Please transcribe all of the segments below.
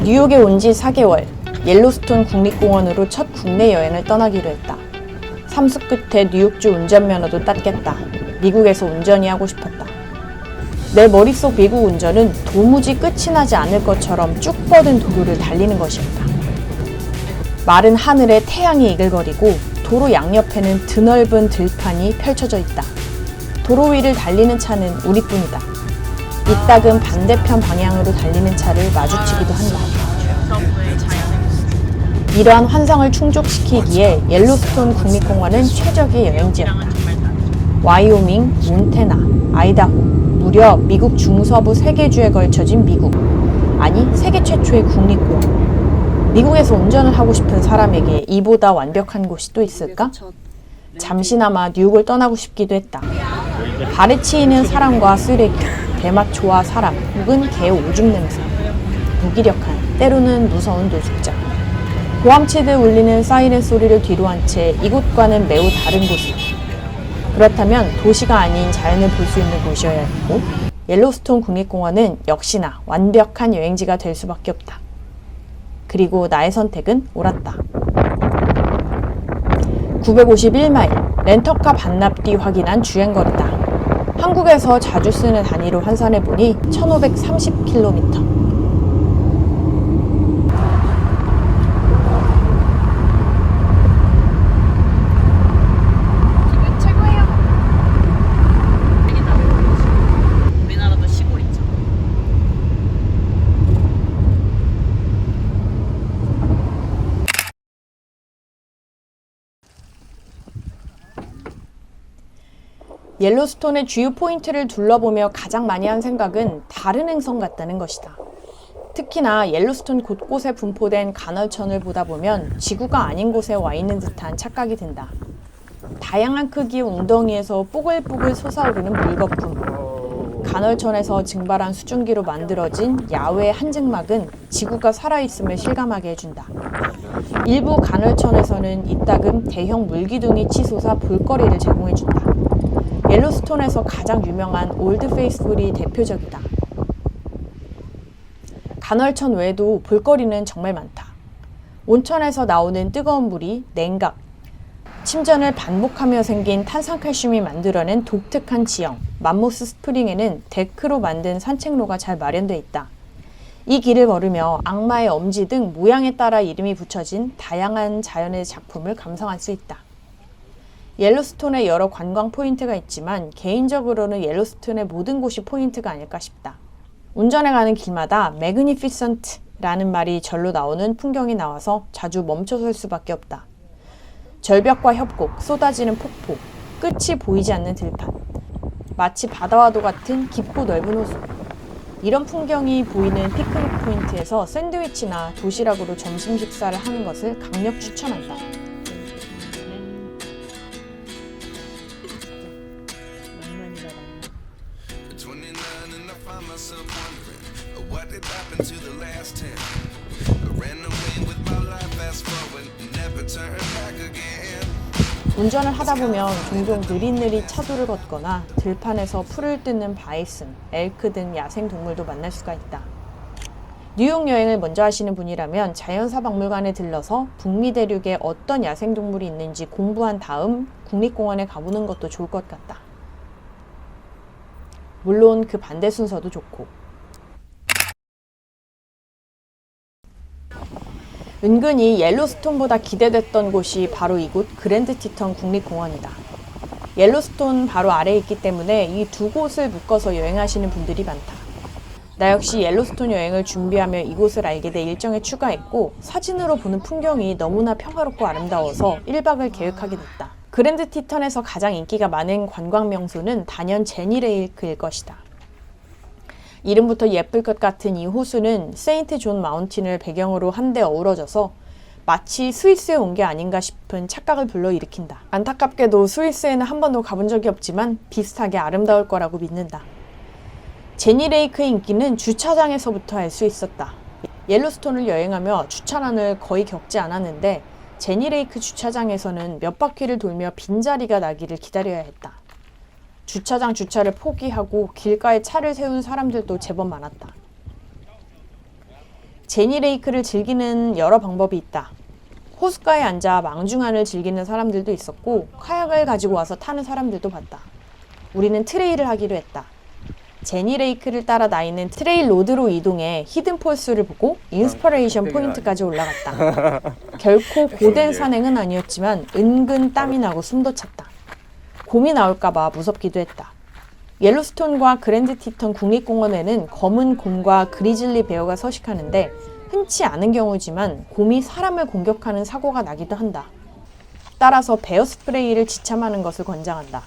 뉴욕에 온 지 4개월, 옐로스톤 국립공원으로 첫 국내 여행을 떠나기로 했다. 삼수 끝에 뉴욕주 운전면허도 땄겠다. 미국에서 운전이 하고 싶었다. 내 머릿속 미국 운전은 도무지 끝이 나지 않을 것처럼 쭉 뻗은 도로를 달리는 것이었다. 마른 하늘에 태양이 이글거리고 도로 양옆에는 드넓은 들판이 펼쳐져 있다. 도로 위를 달리는 차는 우리뿐이다. 이따금 반대편 방향으로 달리는 차를 마주치기도 한다. 이러한 환상을 충족시키기에 옐로스톤 국립공원은 최적의 여행지였다. 와이오밍, 몬태나, 아이다호, 무려 미국 중서부 3개 주에 걸쳐진 미국, 아니 세계 최초의 국립공원. 미국에서 운전을 하고 싶은 사람에게 이보다 완벽한 곳이 또 있을까? 잠시나마 뉴욕을 떠나고 싶기도 했다. 발에 치이는 사람과 쓰레기, 대마초와 사람, 혹은 개 오줌 냄새. 무기력한, 때로는 무서운 노숙자. 고함치듯 울리는 사이렌 소리를 뒤로한 채 이곳과는 매우 다른 곳이다. 그렇다면 도시가 아닌 자연을 볼 수 있는 곳이어야 했고, 옐로스톤 국립공원은 역시나 완벽한 여행지가 될 수밖에 없다. 그리고 나의 선택은 옳았다. 951마일, 렌터카 반납 뒤 확인한 주행거리다. 한국에서 자주 쓰는 단위로 환산해보니 1530km. 옐로스톤의 주요 포인트를 둘러보며 가장 많이 한 생각은 다른 행성 같다는 것이다. 특히나 옐로스톤 곳곳에 분포된 간헐천을 보다 보면 지구가 아닌 곳에 와 있는 듯한 착각이 든다. 다양한 크기의 웅덩이에서 뽀글뽀글 솟아오르는 물거품, 간헐천에서 증발한 수증기로 만들어진 야외 한증막은 지구가 살아있음을 실감하게 해준다. 일부 간헐천에서는 이따금 대형 물기둥이 치솟아 볼거리를 제공해준다. 옐로스톤에서 가장 유명한 올드 페이스풀이 대표적이다. 간헐천 외에도 볼거리는 정말 많다. 온천에서 나오는 뜨거운 물이 냉각, 침전을 반복하며 생긴 탄산칼슘이 만들어낸 독특한 지형, 맘모스 스프링에는 데크로 만든 산책로가 잘 마련되어 있다. 이 길을 걸으며 악마의 엄지 등 모양에 따라 이름이 붙여진 다양한 자연의 작품을 감상할 수 있다. 옐로스톤에 여러 관광 포인트가 있지만 개인적으로는 옐로스톤의 모든 곳이 포인트가 아닐까 싶다. 운전해 가는 길마다 매그니피선트라는 말이 절로 나오는 풍경이 나와서 자주 멈춰설 수밖에 없다. 절벽과 협곡, 쏟아지는 폭포, 끝이 보이지 않는 들판, 마치 바다와도 같은 깊고 넓은 호수. 이런 풍경이 보이는 피크닉 포인트에서 샌드위치나 도시락으로 점심 식사를 하는 것을 강력 추천한다. 운전을 하다 보면 종종 느릿느릿 차도를 걷거나 들판에서 풀을 뜯는 바이슨, 엘크 등 야생 동물도 만날 수가 있다. 뉴욕 여행을 먼저 하시는 분이라면 자연사 박물관에 들러서 북미 대륙에 어떤 야생 동물이 있는지 공부한 다음 국립공원에 가보는 것도 좋을 것 같다. 물론 그 반대 순서도 좋고. 은근히 옐로스톤보다 기대됐던 곳이 바로 이곳 그랜드 티턴 국립공원이다. 옐로스톤 바로 아래에 있기 때문에 이 두 곳을 묶어서 여행하시는 분들이 많다. 나 역시 옐로스톤 여행을 준비하며 이곳을 알게 돼 일정에 추가했고 사진으로 보는 풍경이 너무나 평화롭고 아름다워서 1박을 계획하게 됐다. 그랜드 티턴에서 가장 인기가 많은 관광 명소는 단연 제니레이크일 것이다. 이름부터 예쁠 것 같은 이 호수는 세인트 존 마운틴을 배경으로 한데 어우러져서 마치 스위스에 온 게 아닌가 싶은 착각을 불러일으킨다. 안타깝게도 스위스에는 한 번도 가본 적이 없지만 비슷하게 아름다울 거라고 믿는다. 제니레이크의 인기는 주차장에서부터 알 수 있었다. 옐로스톤을 여행하며 주차난을 거의 겪지 않았는데 제니레이크 주차장에서는 몇 바퀴를 돌며 빈자리가 나기를 기다려야 했다. 주차장 주차를 포기하고 길가에 차를 세운 사람들도 제법 많았다. 제니 레이크를 즐기는 여러 방법이 있다. 호숫가에 앉아 망중한을 즐기는 사람들도 있었고 카약을 가지고 와서 타는 사람들도 봤다. 우리는 트레일을 하기로 했다. 제니 레이크를 따라 나 있는 트레일 로드로 이동해 히든폴스를 보고 인스퍼레이션 포인트까지 올라갔다. 결코 고된 산행은 아니었지만 은근 땀이 나고 숨도 찼다. 곰이 나올까봐 무섭기도 했다. 옐로스톤과 그랜드 티턴 국립공원에는 검은 곰과 그리즐리 베어가 서식하는데 흔치 않은 경우지만 곰이 사람을 공격하는 사고가 나기도 한다. 따라서 베어 스프레이를 지참하는 것을 권장한다.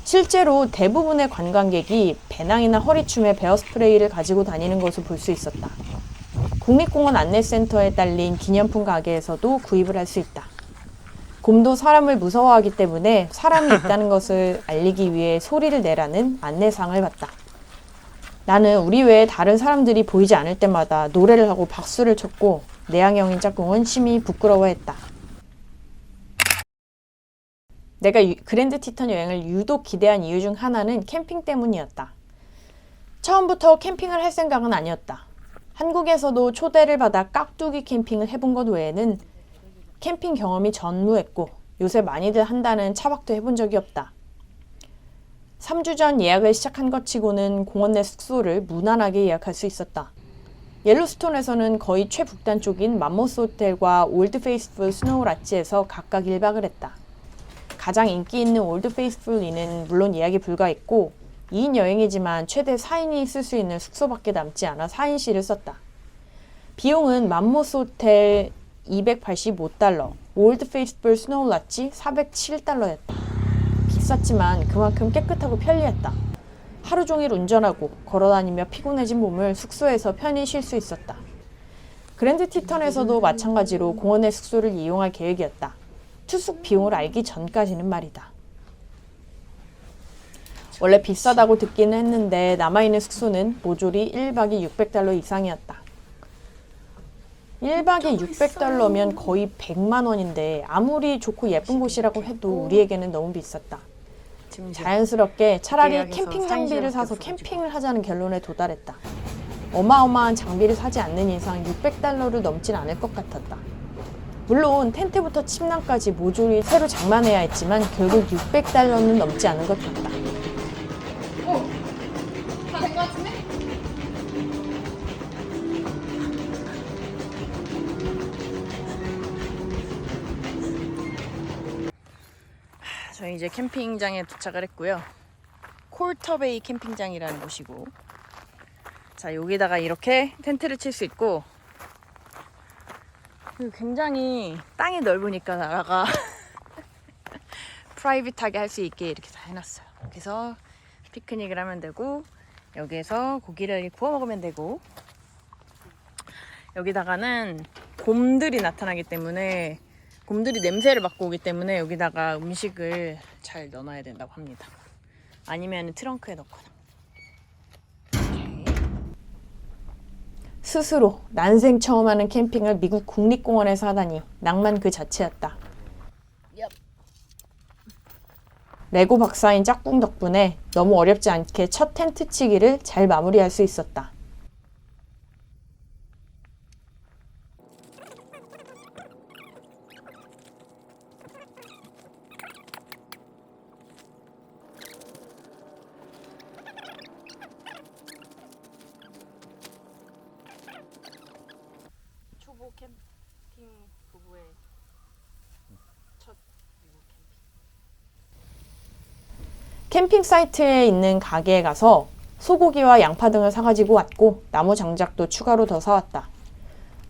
실제로 대부분의 관광객이 배낭이나 허리춤에 베어 스프레이를 가지고 다니는 것을 볼 수 있었다. 국립공원 안내센터에 딸린 기념품 가게에서도 구입을 할 수 있다. 곰도 사람을 무서워하기 때문에 사람이 있다는 것을 알리기 위해 소리를 내라는 안내사항을 봤다. 나는 우리 외에 다른 사람들이 보이지 않을 때마다 노래를 하고 박수를 쳤고 내향형인 짝꿍은 심히 부끄러워했다. 내가 그랜드 티턴 여행을 유독 기대한 이유 중 하나는 캠핑 때문이었다. 처음부터 캠핑을 할 생각은 아니었다. 한국에서도 초대를 받아 깍두기 캠핑을 해본 것 외에는 캠핑 경험이 전무했고 요새 많이들 한다는 차박도 해본 적이 없다. 3주 전 예약을 시작한 것 치고는 공원 내 숙소를 무난하게 예약할 수 있었다. 옐로스톤에서는 거의 최북단 쪽인 맘모스 호텔과 올드 페이스풀 스노우 라치에서 각각 1박을 했다. 가장 인기 있는 올드 페이스풀 인은 물론 예약이 불가했고 2인 여행이지만 최대 4인이 쓸 수 있는 숙소밖에 남지 않아 4인실을 썼다. 비용은 맘모스 호텔 285달러, 올드 페이스풀 스노우 라치 407달러였다. 비쌌지만 그만큼 깨끗하고 편리했다. 하루 종일 운전하고 걸어다니며 피곤해진 몸을 숙소에서 편히 쉴 수 있었다. 그랜드 티턴에서도 마찬가지로 공원의 숙소를 이용할 계획이었다. 투숙 비용을 알기 전까지는 말이다. 원래 비싸다고 듣기는 했는데 남아있는 숙소는 모조리 1박이 600달러 이상이었다. 1박에 600달러면 거의 100만 원인데 아무리 좋고 예쁜 곳이라고 해도 우리에게는 너무 비쌌다. 자연스럽게 차라리 캠핑 장비를 사서 캠핑을 하자는 결론에 도달했다. 어마어마한 장비를 사지 않는 이상 600달러를 넘진 않을 것 같았다. 물론 텐트부터 침낭까지 모조리 새로 장만해야 했지만 결국 600달러는 넘지 않은 것 같다. 다 된 것 같은데? 저희 이제 캠핑장에 도착을 했고요. 콜터베이 캠핑장이라는 곳이고, 자 여기다가 이렇게 텐트를 칠 수 있고, 그리고 굉장히 땅이 넓으니까 나라가 프라이빗하게 할 수 있게 이렇게 다 해놨어요. 여기서 피크닉을 하면 되고, 여기에서 고기를 구워 먹으면 되고, 여기다가는 곰들이 나타나기 때문에, 곰들이 냄새를 맡고 오기 때문에 여기다가 음식을 잘 넣어놔야 된다고 합니다. 아니면 트렁크에 넣거나. 스스로 난생 처음 하는 캠핑을 미국 국립공원에서 하다니 낭만 그 자체였다. 레고 박사인 짝꿍 덕분에 너무 어렵지 않게 첫 텐트 치기를 잘 마무리할 수 있었다. 초보 캠핑 부부의 첫 미국 캠핑 사이트에 있는 가게에 가서 소고기와 양파 등을 사가지고 왔고 나무 장작도 추가로 더 사왔다.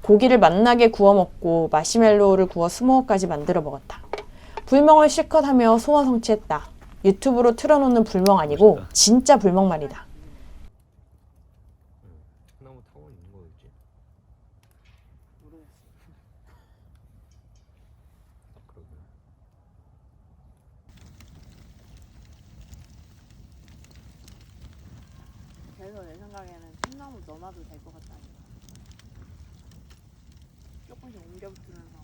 고기를 맛나게 구워 먹고 마시멜로우를 구워 스모어까지 만들어 먹었다. 불멍을 실컷 하며 소원 성취했다. 유튜브로 틀어놓는 불멍 아니고 진짜 불멍 말이다. 나무 타고 있는 거였지? 그러게. 그래서 내 생각에는 통나무 넣어놔도 될 것 같다. 조금씩 옮겨붙으면서.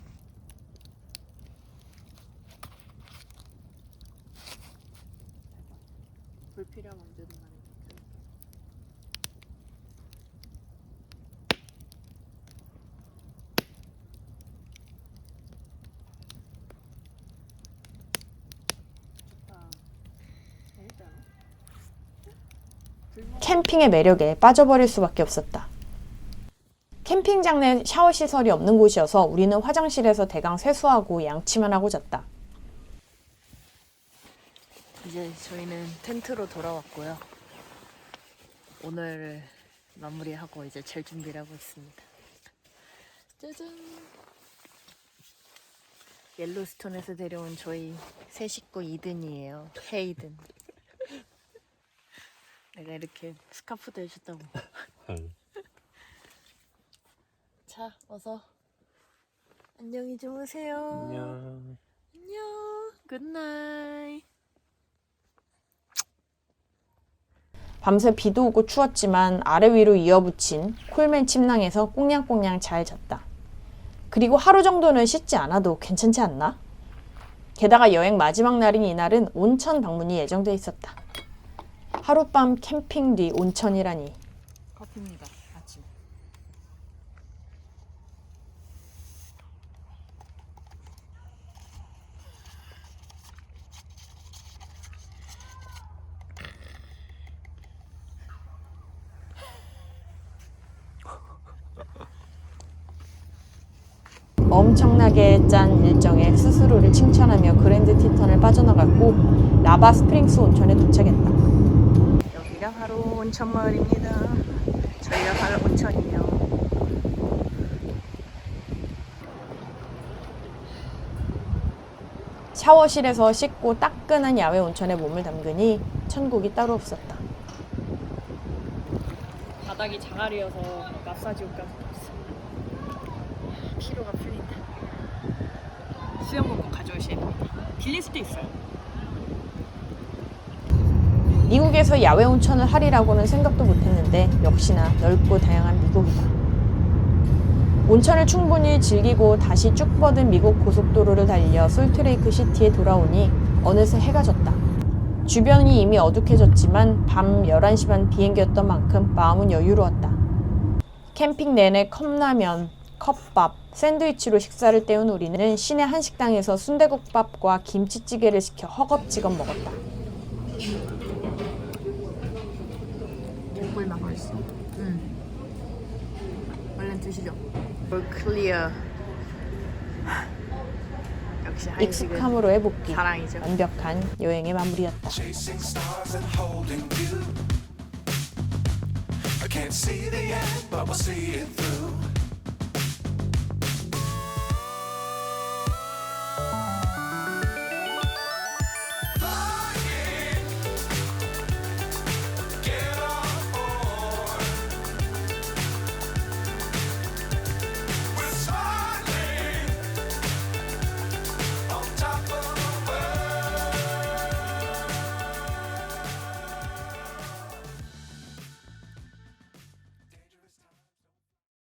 불필요하면 언제든 간에. 캠핑의 매력에 빠져버릴 수밖에 없었다. 캠핑장 내 샤워 시설이 없는 곳이어서 우리는 화장실에서 대강 세수하고 양치만 하고 잤다. 이제 저희는 텐트로 돌아왔고요. 오늘을 마무리하고 이제 잘 준비를 하고 있습니다. 짜잔! 옐로스톤에서 데려온 저희 새 식구 이든이에요. 헤이든. 내가 이렇게 스카프도 해줬다고. 자, 어서 안녕히 주무세요. 안녕. 안녕. 굿나잇. 밤새 비도 오고 추웠지만 아래 위로 이어붙인 콜맨 침낭에서 꽁냥꽁냥 잘 잤다. 그리고 하루 정도는 씻지 않아도 괜찮지 않나? 게다가 여행 마지막 날인 이날은 온천 방문이 예정돼 있었다. 하룻밤 캠핑 뒤 온천이라니. 커피입니다. 아침. 엄청나게 짠 일정에 스스로를 칭찬하며 그랜드 티턴을 빠져나갔고 라바 스프링스 온천에 도착했다. 여기가 바로 온천 마을입니다. 저희가 갈 온천이요. 샤워실에서 씻고 따끈한 야외 온천에 몸을 담그니 천국이 따로 없었다. 바닥이 장아리여서 마사지 효과가 없어. 피로가 풀린다. 수영복 꼭 가져오셔야 됩니다. 빌릴 수도 있어요. 미국에서 야외 온천을 하리라고는 생각도 못했는데 역시나 넓고 다양한 미국이다. 온천을 충분히 즐기고 다시 쭉 뻗은 미국 고속도로를 달려 솔트레이크 시티에 돌아오니 어느새 해가 졌다. 주변이 이미 어둑해졌지만 밤 11시 반 비행기였던 만큼 마음은 여유로웠다. 캠핑 내내 컵라면, 컵밥, 샌드위치로 식사를 때운 우리는 시내 한식당에서 순대국밥과 김치찌개를 시켜 허겁지겁 먹었다. 꿀맛 맛있어. 얼른 드시죠. 클리어. 역시 한식은 익숙함으로 회복기. 사랑이죠. 완벽한 여행의 마무리였다. Chasing stars and holding you. I can't see the end, but we'll see it through.